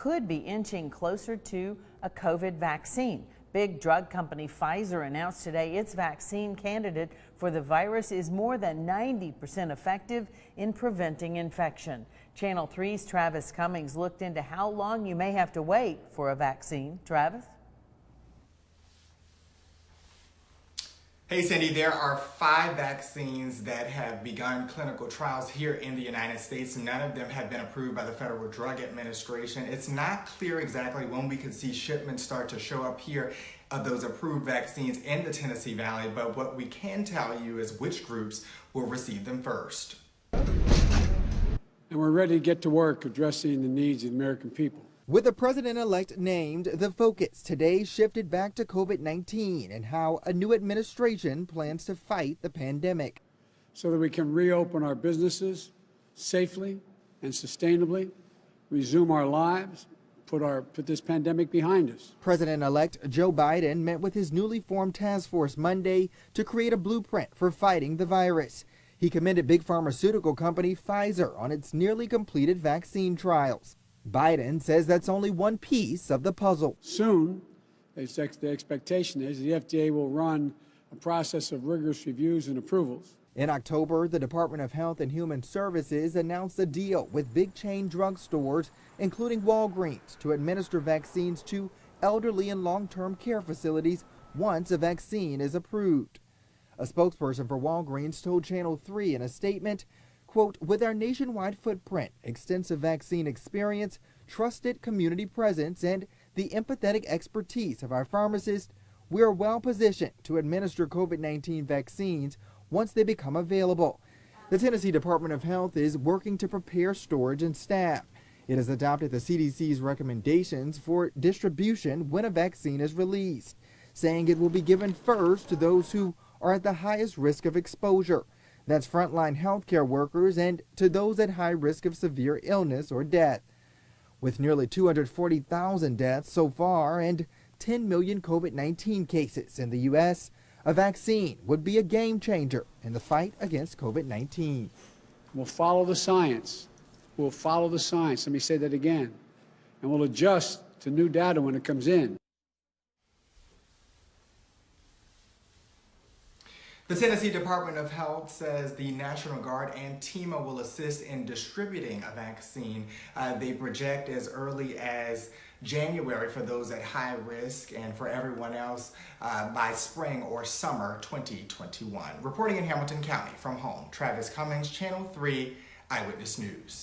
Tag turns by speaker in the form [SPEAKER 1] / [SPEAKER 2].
[SPEAKER 1] could be inching closer to a COVID vaccine. Big drug company Pfizer announced today its vaccine candidate for the virus is more than 90% effective in preventing infection. Channel 3's Travis Cummings looked into how long you may have to wait for a vaccine. Travis?
[SPEAKER 2] Hey Cindy, there are 5 vaccines that have begun clinical trials here in the United States. None of them have been approved by the Federal Drug Administration. It's not clear exactly when we could see shipments start to show up here of those approved vaccines in the Tennessee Valley, but what we can tell you is which groups will receive them first.
[SPEAKER 3] And we're ready to get to work addressing the needs of the American people.
[SPEAKER 4] With the president-elect named, the focus today shifted back to COVID-19 and how a new administration plans to fight the pandemic.
[SPEAKER 3] So that we can reopen our businesses safely and sustainably, resume our lives, put this pandemic behind us.
[SPEAKER 4] President-elect Joe Biden met with his newly formed task force Monday to create a blueprint for fighting the virus. He commended big pharmaceutical company Pfizer on its nearly completed vaccine trials. Biden says that's only one piece of the puzzle.
[SPEAKER 3] Soon, the expectation is the FDA will run a process of rigorous reviews and approvals.
[SPEAKER 4] In October, the Department of Health and Human Services announced a deal with big chain drugstores, including Walgreens, to administer vaccines to elderly and long-term care facilities once a vaccine is approved. A spokesperson for Walgreens told Channel 3 in a statement, quote, "With our nationwide footprint, extensive vaccine experience, trusted community presence, and the empathetic expertise of our pharmacists, we are well positioned to administer COVID-19 vaccines once they become available." The Tennessee Department of Health is working to prepare storage and staff. It has adopted the CDC's recommendations for distribution when a vaccine is released, saying it will be given first to those who are at the highest risk of exposure. That's frontline healthcare workers and to those at high risk of severe illness or death. With nearly 240,000 deaths so far and 10 million COVID-19 cases in the U.S., a vaccine would be a game changer in the fight against COVID-19.
[SPEAKER 3] We'll follow the science. We'll follow the science. Let me say that again. And we'll adjust to new data when it comes in.
[SPEAKER 2] The Tennessee Department of Health says the National Guard and TEMA will assist in distributing a vaccine. They project as early as January for those at high risk and for everyone else by spring or summer 2021. Reporting in Hamilton County from home, Travis Cummings, Channel 3 Eyewitness News.